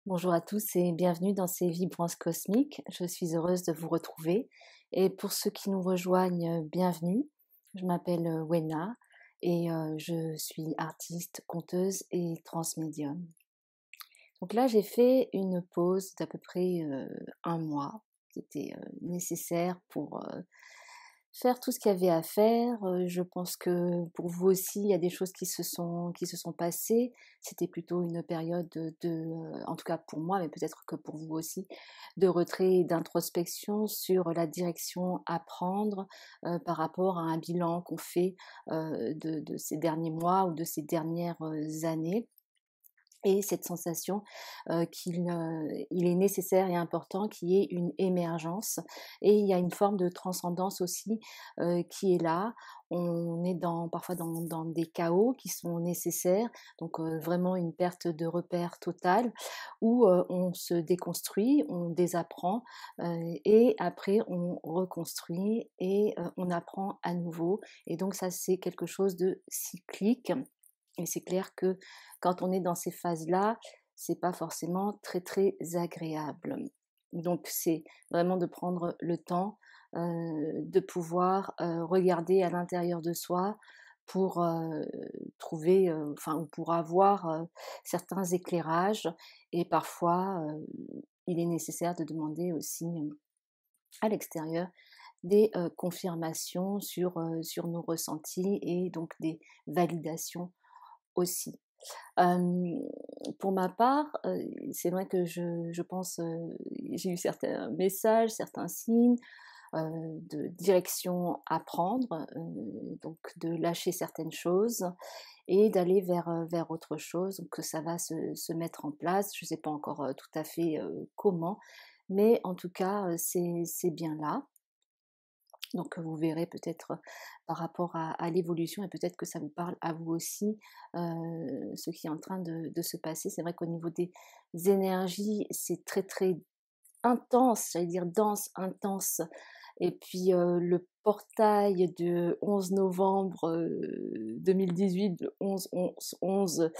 Bonjour à tous et bienvenue dans ces vibrances cosmiques. Je suis heureuse de vous retrouver. Et pour ceux qui nous rejoignent, bienvenue. Je m'appelle Wena et je suis artiste, conteuse et transmédium. Donc là, j'ai fait une pause d'à peu près un mois qui était nécessaire pour faire tout ce qu'il y avait à faire. Je pense que pour vous aussi, il y a des choses qui se sont passées. C'était plutôt une période en tout cas pour moi, mais peut-être que pour vous aussi, de retrait et d'introspection sur la direction à prendre par rapport à un bilan qu'on fait de ces derniers mois ou de ces dernières années. Et cette sensation il est nécessaire et important qu'il y ait une émergence, et il y a une forme de transcendance aussi qui est là. On est parfois dans des chaos qui sont nécessaires, donc vraiment une perte de repère totale, où on se déconstruit, on désapprend, et après on reconstruit et on apprend à nouveau. Et donc ça, c'est quelque chose de cyclique. Et c'est clair que quand on est dans ces phases-là, c'est pas forcément très très agréable. Donc c'est vraiment de prendre le temps de pouvoir regarder à l'intérieur de soi pour trouver, enfin, ou pour avoir certains éclairages. Et parfois, il est nécessaire de demander aussi à l'extérieur des confirmations sur nos ressentis, et donc des validations aussi. Hem, pour ma part, c'est vrai que je pense, j'ai eu certains messages, certains signes de direction à prendre, donc de lâcher certaines choses et d'aller vers autre chose, donc que ça va se mettre en place. Je ne sais pas encore tout à fait comment, mais en tout cas, c'est bien là. Donc vous verrez peut-être par rapport à l'évolution, et peut-être que ça vous parle à vous aussi, ce qui est en train de se passer. C'est vrai qu'au niveau des énergies, c'est très très intense, j'allais dire dense, intense. Et puis le portail de 11 novembre 2018, le 11-11-11,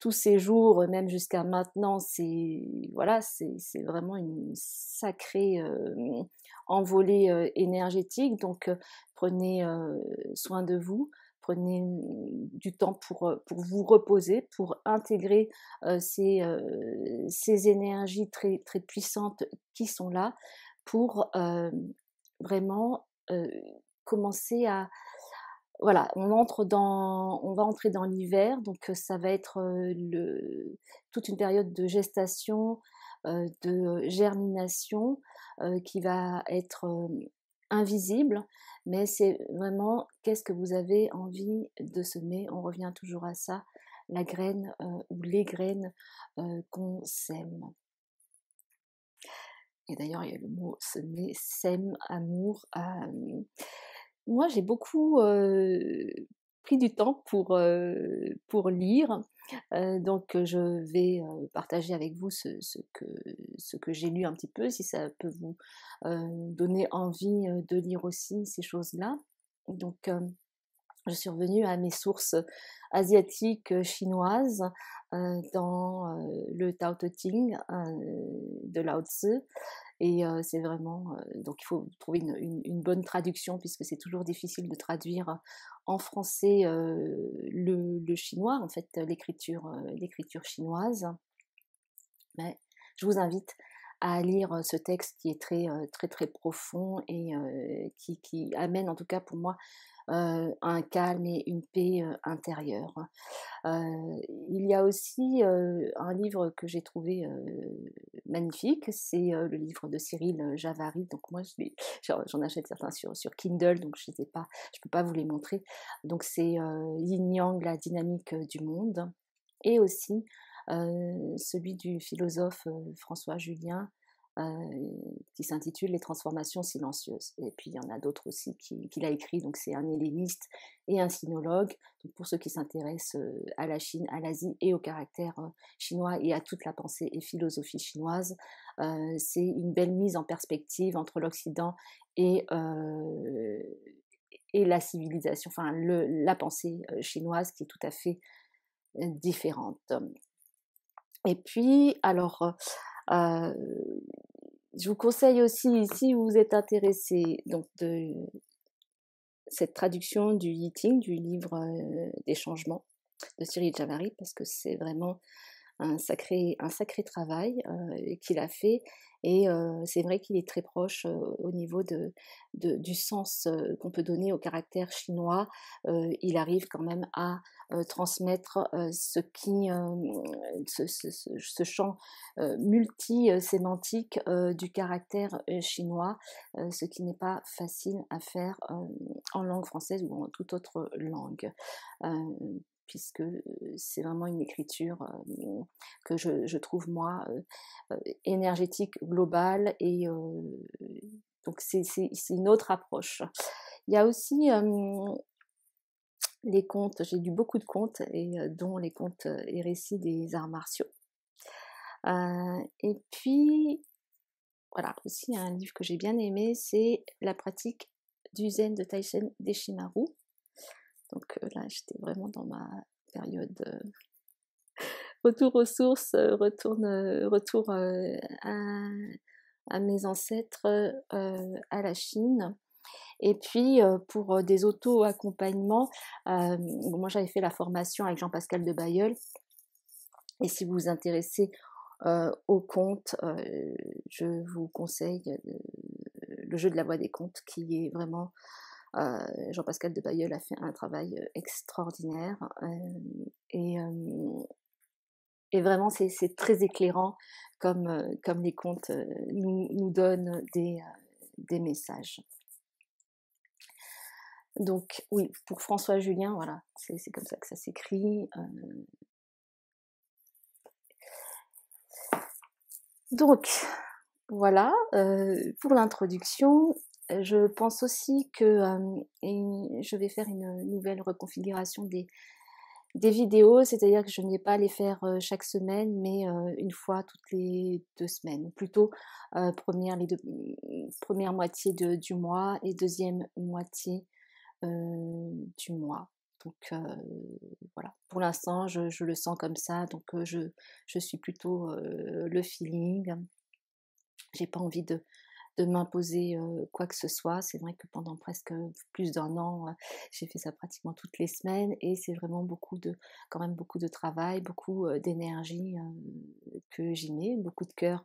tous ces jours, même jusqu'à maintenant, c'est voilà, c'est vraiment une sacrée envolée énergétique. Donc prenez soin de vous. Prenez du temps pour vous reposer, pour intégrer ces énergies très, très puissantes qui sont là, pour vraiment commencer à... Voilà, on va entrer dans l'hiver, donc ça va être toute une période de gestation, de germination, qui va être invisible, mais c'est vraiment qu'est-ce que vous avez envie de semer. On revient toujours à ça, la graine ou les graines qu'on sème. Et d'ailleurs, il y a le mot semer, sème, amour. Moi, j'ai beaucoup pris du temps pour lire, donc je vais partager avec vous ce que j'ai lu un petit peu, si ça peut vous donner envie de lire aussi ces choses-là. Donc, je suis revenue à mes sources asiatiques, chinoises, dans le Tao Te Ching de Lao Tzu. Et c'est vraiment, donc il faut trouver une bonne traduction, puisque c'est toujours difficile de traduire en français le chinois, en fait, l'écriture chinoise. Mais je vous invite à lire ce texte qui est très, très, très profond, et qui amène, en tout cas pour moi, un calme et une paix intérieure. Il y a aussi un livre que j'ai trouvé magnifique, c'est le livre de Cyril Javary. Donc moi, j'en achète certains sur Kindle, donc je peux pas vous les montrer. Donc c'est Yin Yang, la dynamique du monde, et aussi celui du philosophe François Julien, qui s'intitule Les transformations silencieuses. Et puis il y en a d'autres aussi qu'il a écrit, donc c'est un helléniste et un sinologue. Donc pour ceux qui s'intéressent à la Chine, à l'Asie et au caractère chinois et à toute la pensée et philosophie chinoise, c'est une belle mise en perspective entre l'Occident et, et la civilisation, enfin la pensée chinoise, qui est tout à fait différente. Et puis, alors, je vous conseille aussi, si vous êtes intéressé donc de cette traduction du I Ching, du livre des changements de Cyril Javary, parce que c'est vraiment un sacré travail qu'il a fait. Et c'est vrai qu'il est très proche au niveau du sens qu'on peut donner au caractère chinois. Il arrive quand même à transmettre ce champ multi-sémantique du caractère chinois, ce qui n'est pas facile à faire en langue française ou en toute autre langue. Puisque c'est vraiment une écriture que je trouve, moi, énergétique, globale, et donc c'est une autre approche. Il y a aussi les contes, j'ai lu beaucoup de contes, et dont les contes et récits des arts martiaux. Et puis, voilà, aussi un livre que j'ai bien aimé, c'est La pratique du zen de Taishen Deshimaru. Donc là, j'étais vraiment dans ma période retour aux sources, retour à mes ancêtres, à la Chine. Et puis, pour des auto-accompagnements, moi j'avais fait la formation avec Jean-Pascal de Bailleul, et si vous vous intéressez aux contes, je vous conseille le jeu de la voix des contes, qui est vraiment... Jean-Pascal de Bailleul a fait un travail extraordinaire, et vraiment c'est très éclairant, comme les contes nous donnent des messages. Donc oui, pour François Julien, voilà, c'est comme ça que ça s'écrit. Donc voilà, pour l'introduction. Je pense aussi que je vais faire une nouvelle reconfiguration des vidéos, c'est-à-dire que je ne vais pas les faire chaque semaine, mais une fois toutes les 2 semaines, ou plutôt première moitié du mois et deuxième moitié du mois. Donc voilà, pour l'instant je le sens comme ça, donc je suis plutôt le feeling. J'ai pas envie de m'imposer quoi que ce soit. C'est vrai que pendant presque plus d'1 an, j'ai fait ça pratiquement toutes les semaines, et c'est vraiment quand même beaucoup de travail, beaucoup d'énergie que j'y mets, beaucoup de cœur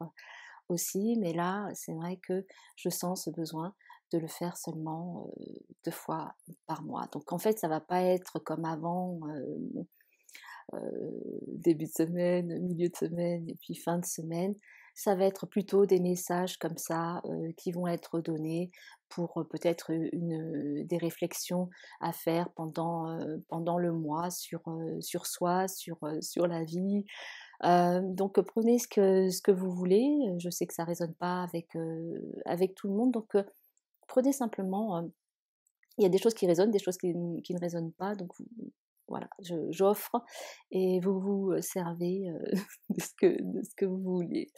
aussi. Mais là, c'est vrai que je sens ce besoin de le faire seulement 2 fois par mois. Donc en fait, ça va pas être comme avant, début de semaine, milieu de semaine et puis fin de semaine. Ça va être plutôt des messages comme ça qui vont être donnés pour peut-être des réflexions à faire pendant le mois sur soi, sur la vie. Donc prenez ce que vous voulez. Je sais que ça résonne pas avec tout le monde, donc prenez simplement. Il y a des choses qui résonnent, des choses qui ne résonnent pas, donc voilà, j'offre, et vous vous servez de ce que vous voulez.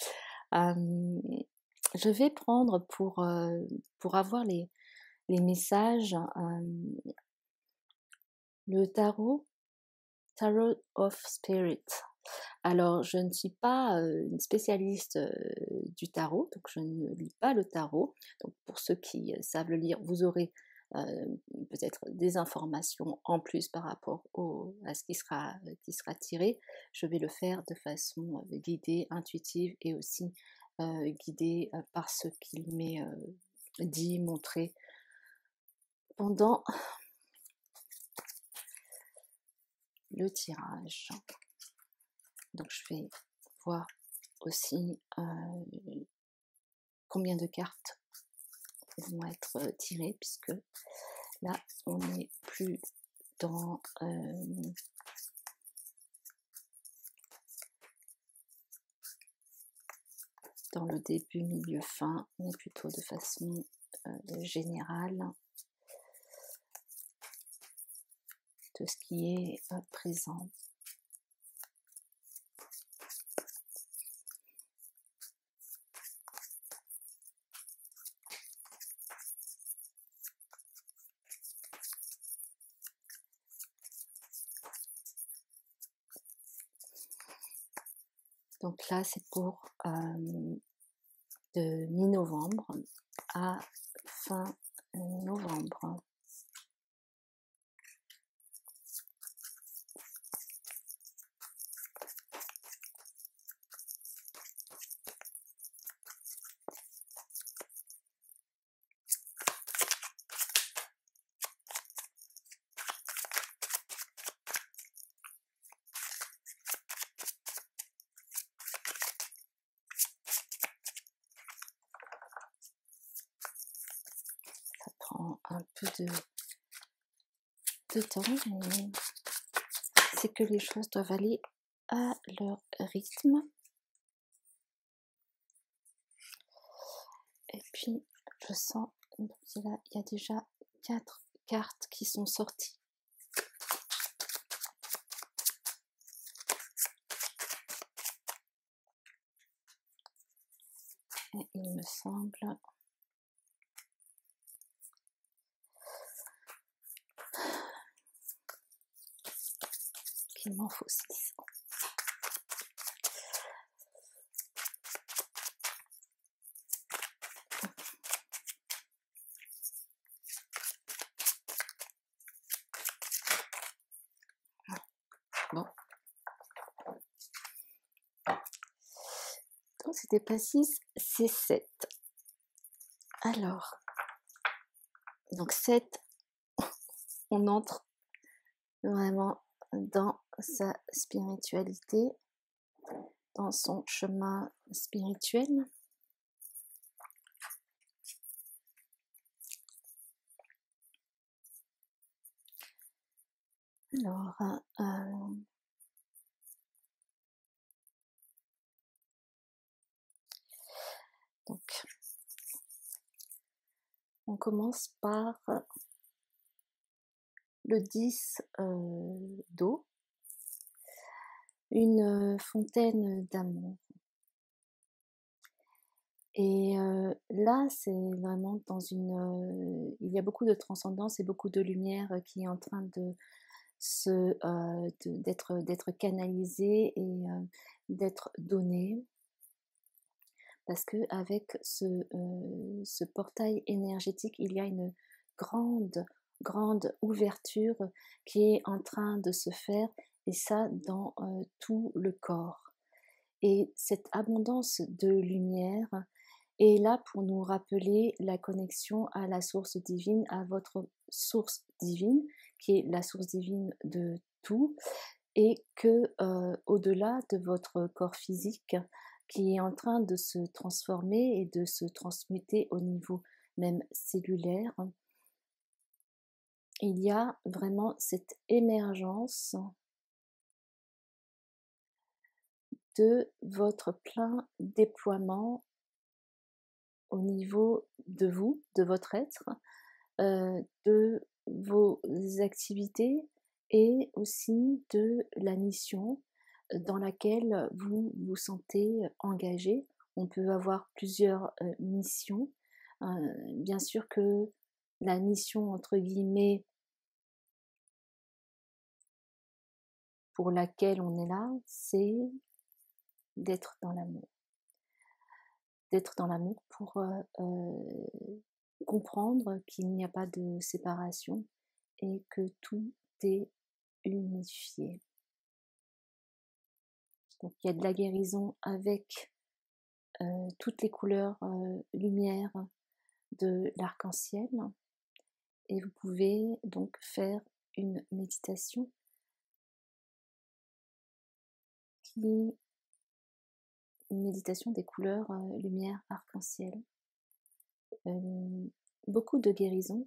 Je vais prendre pour avoir les messages le Tarot of Spirit. Alors, je ne suis pas une spécialiste du tarot, donc je ne lis pas le tarot. Donc, pour ceux qui savent le lire, vous aurez peut-être des informations en plus par rapport à ce qui sera tiré. Je vais le faire de façon guidée, intuitive, et aussi guidée par ce qu'il m'est dit, montré pendant le tirage. Donc je vais voir aussi combien de cartes vont être tirées, puisque là on n'est plus dans le début, milieu, fin, mais plutôt de façon générale de ce qui est présent. Donc là, c'est pour de mi-novembre à fin novembre. Ça prend un peu de temps, mais c'est que les choses doivent aller à leur rythme. Et puis, je sens, là, il y a déjà 4 cartes qui sont sorties. Et il me semble qu'il m'en faut 6. Bon. Donc c'était pas 6, c'est 7. Alors, donc 7, on entre vraiment dans sa spiritualité, dans son chemin spirituel. Alors, donc, on commence par le 10 d'eau, une fontaine d'amour. Et là, c'est vraiment dans une... il y a beaucoup de transcendance et beaucoup de lumière qui est en train de d'être canalisée et d'être donnée. Parce que avec ce portail énergétique, il y a une grande ouverture qui est en train de se faire, et ça dans tout le corps. Et cette abondance de lumière est là pour nous rappeler la connexion à la source divine, à votre source divine, qui est la source divine de tout, et que au-delà de votre corps physique, qui est en train de se transformer et de se transmuter au niveau même cellulaire, il y a vraiment cette émergence de votre plein déploiement au niveau de vous, de votre être, de vos activités et aussi de la mission dans laquelle vous vous sentez engagé. On peut avoir plusieurs missions. Bien sûr que la mission, entre guillemets, pour laquelle on est là, c'est d'être dans l'amour. D'être dans l'amour pour comprendre qu'il n'y a pas de séparation et que tout est unifié. Donc il y a de la guérison avec toutes les couleurs lumière de l'arc-en-ciel, et vous pouvez donc faire une méditation une méditation des couleurs lumière arc-en-ciel. Beaucoup de guérison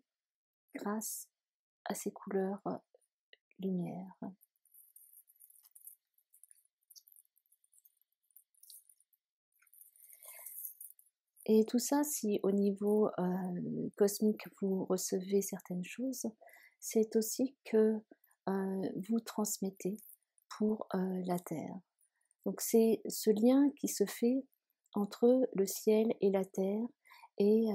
grâce à ces couleurs lumière. Et tout ça, si au niveau cosmique vous recevez certaines choses, c'est aussi que vous transmettez pour la Terre. Donc c'est ce lien qui se fait entre le ciel et la Terre, et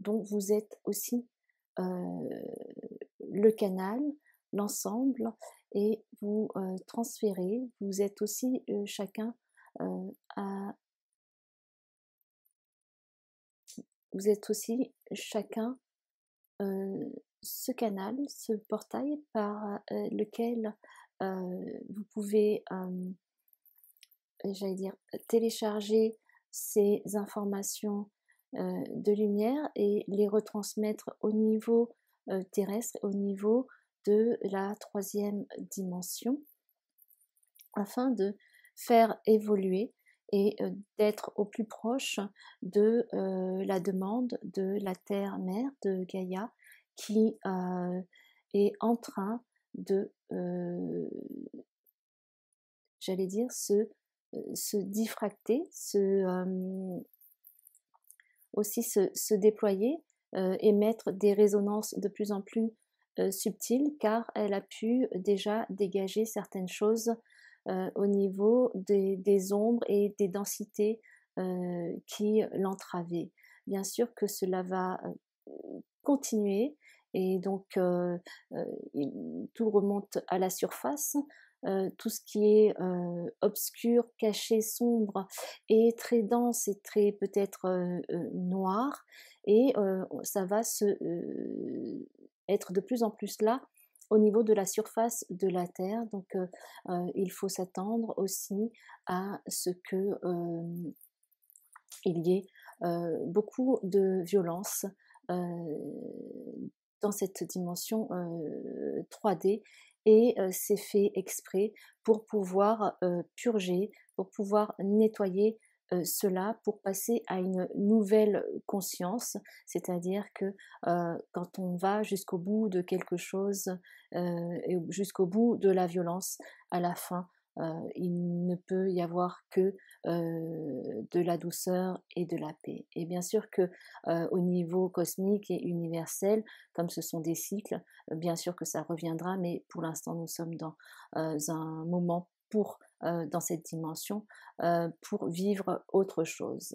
dont vous êtes aussi le canal, l'ensemble, et vous transférez, vous êtes aussi chacun à... Vous êtes aussi chacun ce canal, ce portail par lequel vous pouvez, j'allais dire, télécharger ces informations de lumière et les retransmettre au niveau terrestre, au niveau de la troisième dimension, afin de faire évoluer et d'être au plus proche de la demande de la Terre-Mère, de Gaïa, qui est en train de, j'allais dire, se diffracter, aussi se déployer, émettre des résonances de plus en plus subtiles, car elle a pu déjà dégager certaines choses au niveau des ombres et des densités qui l'entravaient. Bien sûr que cela va continuer et donc tout remonte à la surface. Tout ce qui est obscur, caché, sombre et très dense et très peut-être noir, et ça va être de plus en plus là au niveau de la surface de la Terre. Donc il faut s'attendre aussi à ce que il y ait beaucoup de violence dans cette dimension 3D, et c'est fait exprès pour pouvoir purger, pour pouvoir nettoyer cela, pour passer à une nouvelle conscience, c'est-à-dire que quand on va jusqu'au bout de quelque chose et jusqu'au bout de la violence, à la fin, il ne peut y avoir que de la douceur et de la paix. Et bien sûr que au niveau cosmique et universel, comme ce sont des cycles, bien sûr que ça reviendra, mais pour l'instant nous sommes dans un moment dans cette dimension, pour vivre autre chose.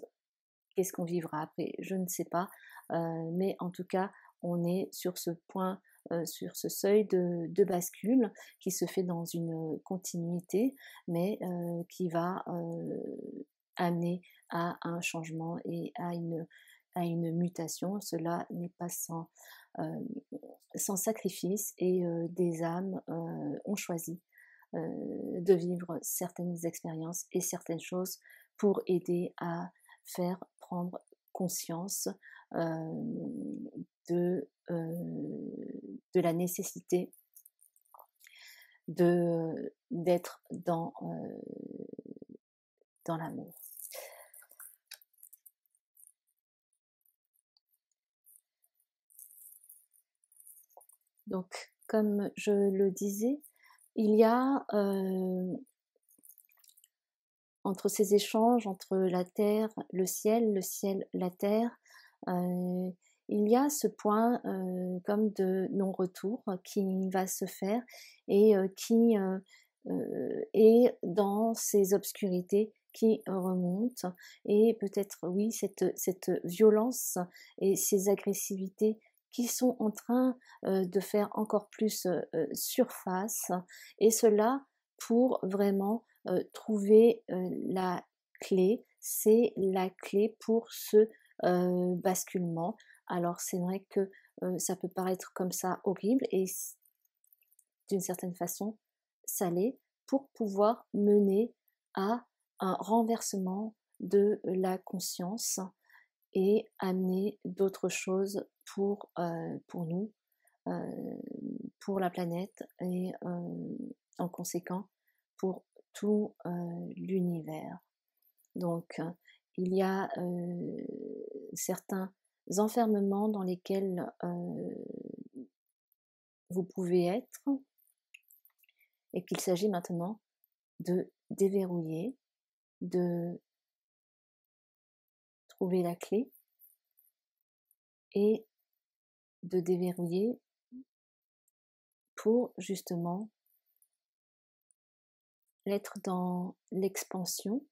Qu'est-ce qu'on vivra après? Je ne sais pas, mais en tout cas, on est sur ce point, sur ce seuil de bascule qui se fait dans une continuité, mais qui va amener à un changement et à une mutation. Cela n'est pas sans sacrifice, et des âmes ont choisi de vivre certaines expériences et certaines choses pour aider à faire prendre conscience de la nécessité d'être dans l'amour. Donc, comme je le disais, il y a entre ces échanges, entre la terre, le ciel, la terre, euh, il y a ce point comme de non-retour qui va se faire, et qui est dans ces obscurités qui remontent, et peut-être, oui, cette violence et ces agressivités qui sont en train de faire encore plus surface, et cela pour vraiment trouver la clé. C'est la clé pour ce basculement. Alors c'est vrai que ça peut paraître comme ça horrible, et d'une certaine façon, ça l'est, pour pouvoir mener à un renversement de la conscience et amener d'autres choses pour nous, euh, pour la planète, et en conséquent pour tout l'univers. Donc il y a certains enfermements dans lesquels vous pouvez être, et qu'il s'agit maintenant de déverrouiller, de trouver la clé et de déverrouiller pour justement être dans l'expansion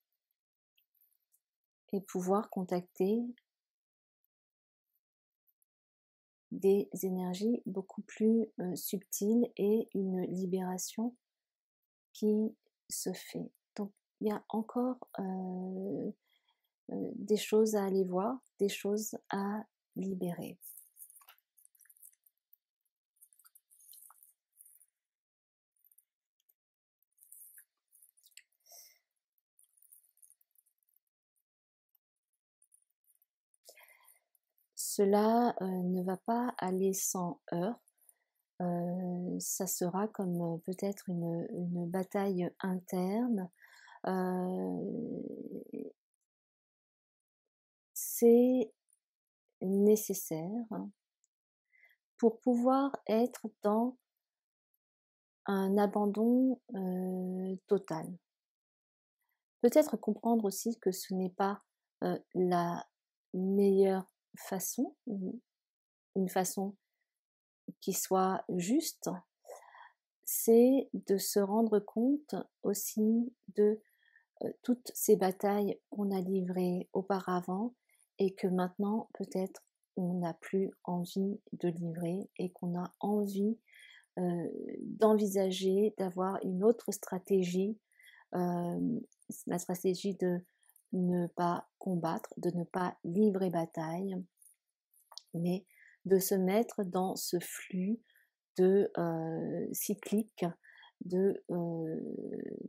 et pouvoir contacter des énergies beaucoup plus subtiles et une libération qui se fait. Donc il y a encore des choses à aller voir, des choses à libérer. Cela ne va pas aller sans heurts. Ça sera comme peut-être une bataille interne. C'est nécessaire pour pouvoir être dans un abandon total. Peut-être comprendre aussi que ce n'est pas la meilleure façon, une façon qui soit juste, c'est de se rendre compte aussi de toutes ces batailles qu'on a livrées auparavant et que maintenant peut-être on n'a plus envie de livrer et qu'on a envie d'envisager d'avoir une autre stratégie, la stratégie de ne pas combattre, de ne pas livrer bataille, mais de se mettre dans ce flux de cyclique de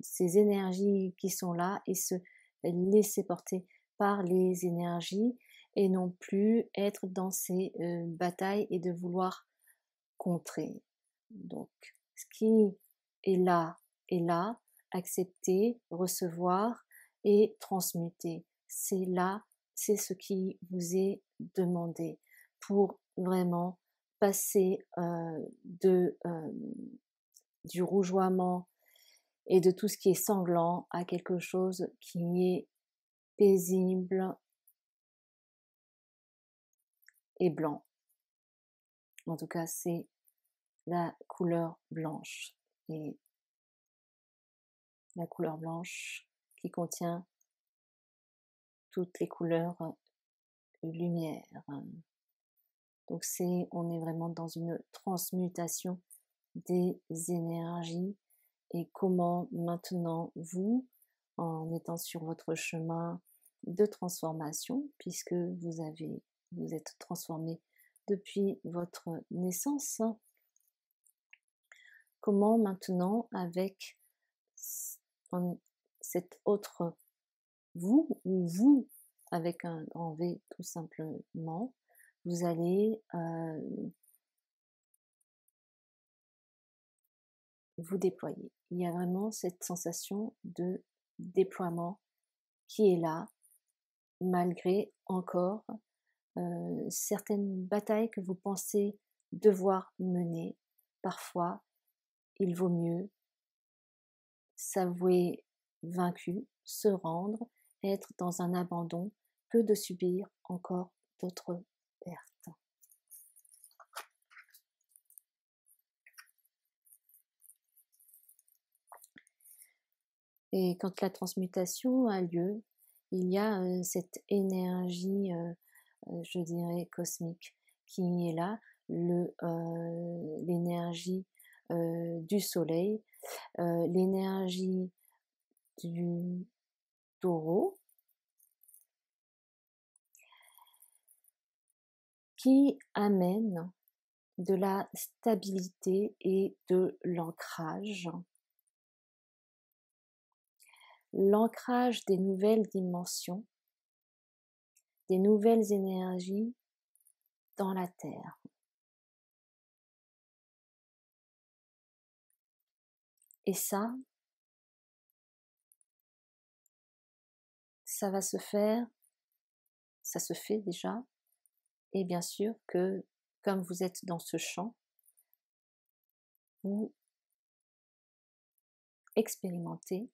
ces énergies qui sont là et se laisser porter par les énergies et non plus être dans ces batailles et de vouloir contrer. Donc, ce qui est là, accepter, recevoir et transmuter. C'est là, c'est ce qui vous est demandé pour vraiment passer du rougeoiement et de tout ce qui est sanglant à quelque chose qui est paisible et blanc. En tout cas, c'est la couleur blanche. Et la couleur blanche qui contient toutes les couleurs lumière. Donc on est vraiment dans une transmutation des énergies et comment maintenant vous, en étant sur votre chemin de transformation, puisque vous êtes transformé depuis votre naissance, comment maintenant avec cet autre vous ou vous avec un grand V tout simplement, vous allez vous déployer. Il y a vraiment cette sensation de déploiement qui est là, malgré encore certaines batailles que vous pensez devoir mener. Parfois, il vaut mieux s'avouer vaincu, se rendre, être dans un abandon, que de subir encore d'autres pertes. Et quand la transmutation a lieu, il y a cette énergie, je dirais, cosmique qui est là, l'énergie du soleil, l'énergie du taureau, qui amène de la stabilité et de l'ancrage. L'ancrage des nouvelles dimensions, des nouvelles énergies dans la Terre. Et ça va se faire, ça se fait déjà, et bien sûr que comme vous êtes dans ce champ, vous expérimentez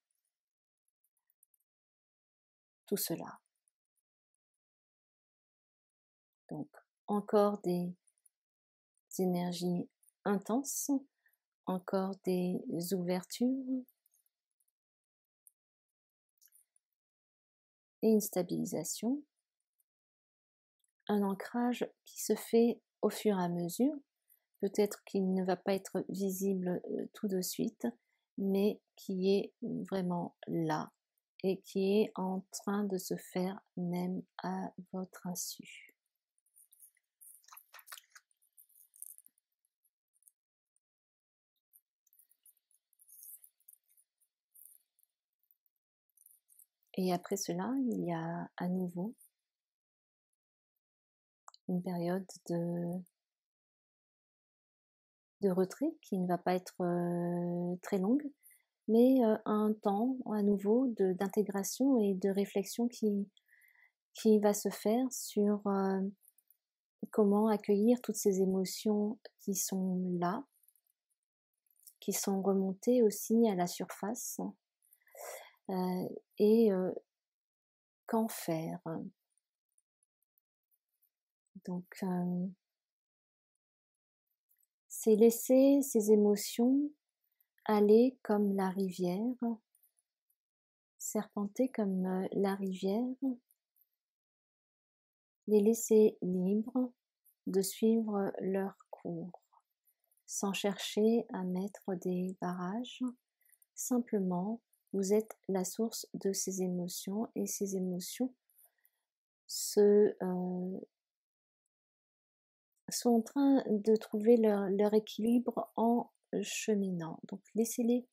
tout cela. Donc encore des énergies intenses, encore des ouvertures et une stabilisation, un ancrage qui se fait au fur et à mesure. Peut-être qu'il ne va pas être visible tout de suite, mais qui est vraiment là et qui est en train de se faire même à votre insu. Et après cela, il y a à nouveau une période de retrait qui ne va pas être très longue, mais un temps à nouveau d'intégration et de réflexion qui va se faire sur comment accueillir toutes ces émotions qui sont là, qui sont remontées aussi à la surface, et qu'en faire. Donc, c'est laisser ces émotions aller comme la rivière, serpenter comme la rivière, les laisser libres de suivre leur cours, sans chercher à mettre des barrages. Simplement, vous êtes la source de ces émotions et ces émotions sont en train de trouver leur équilibre en cheminant. Donc laissez-les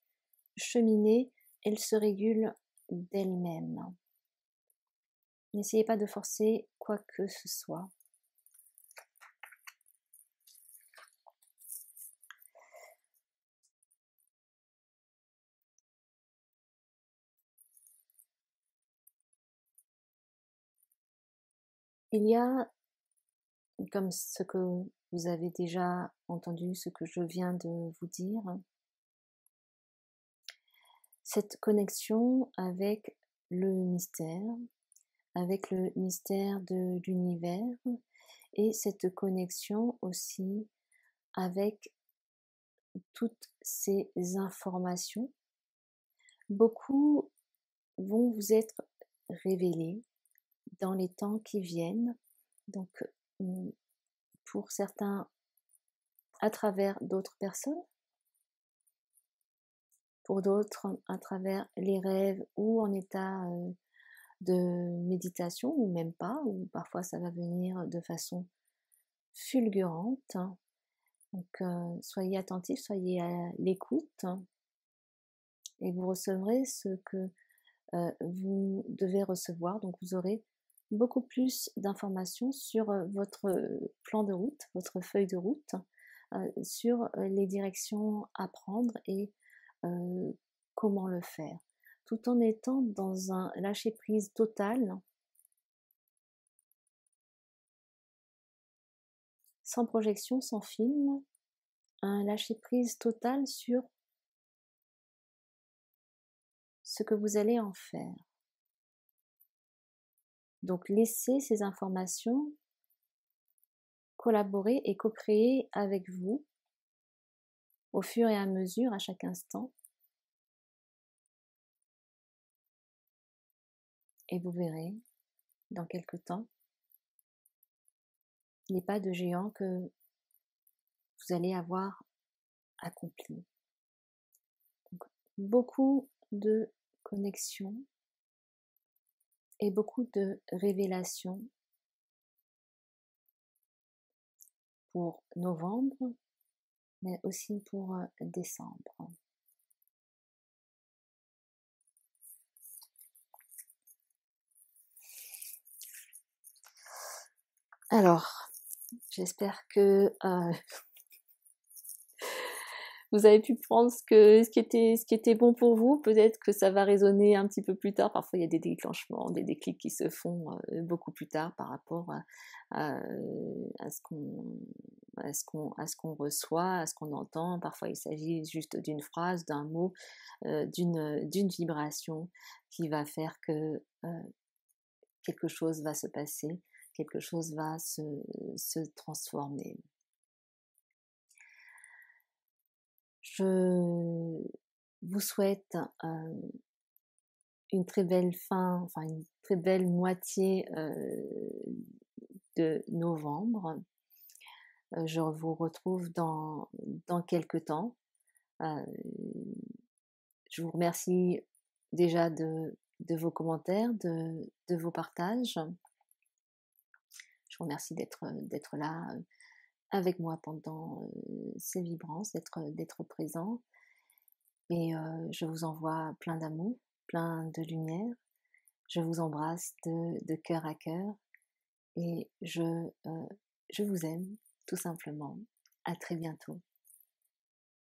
cheminer, elles se régulent d'elles-mêmes. N'essayez pas de forcer quoi que ce soit. Il y a, comme ce que vous avez déjà entendu, ce que je viens de vous dire, cette connexion avec le mystère de l'univers, et cette connexion aussi avec toutes ces informations. Beaucoup vont vous être révélés dans les temps qui viennent, donc pour certains à travers d'autres personnes, pour d'autres à travers les rêves ou en état de méditation, ou même pas, ou parfois ça va venir de façon fulgurante. Donc soyez attentifs, soyez à l'écoute, et vous recevrez ce que vous devez recevoir. Donc vous aurez beaucoup plus d'informations sur votre plan de route, votre feuille de route, sur les directions à prendre et comment le faire, tout en étant dans un lâcher-prise total, sans projection, sans film, un lâcher-prise total sur ce que vous allez en faire. Donc laissez ces informations collaborer et co-créer avec vous au fur et à mesure, à chaque instant. Et vous verrez, dans quelque temps, les pas de géant que vous allez avoir accomplis. Donc, beaucoup de connexions et beaucoup de révélations pour novembre, mais aussi pour décembre. Alors, j'espère que vous avez pu prendre ce qui était bon pour vous. Peut-être que ça va résonner un petit peu plus tard. Parfois, il y a des déclenchements, des déclics qui se font beaucoup plus tard par rapport à ce qu'on reçoit, à ce qu'on entend. Parfois, il s'agit juste d'une phrase, d'un mot, d'une vibration qui va faire que quelque chose va se passer, quelque chose va se transformer. Je vous souhaite une très belle fin, enfin une très belle moitié de novembre. Je vous retrouve dans quelques temps. Je vous remercie déjà de de vos commentaires, de vos partages. Je vous remercie d'être là avec moi pendant ces vibrances, d'être présent. Et je vous envoie plein d'amour, plein de lumière. Je vous embrasse de cœur à cœur et je vous aime tout simplement. À très bientôt.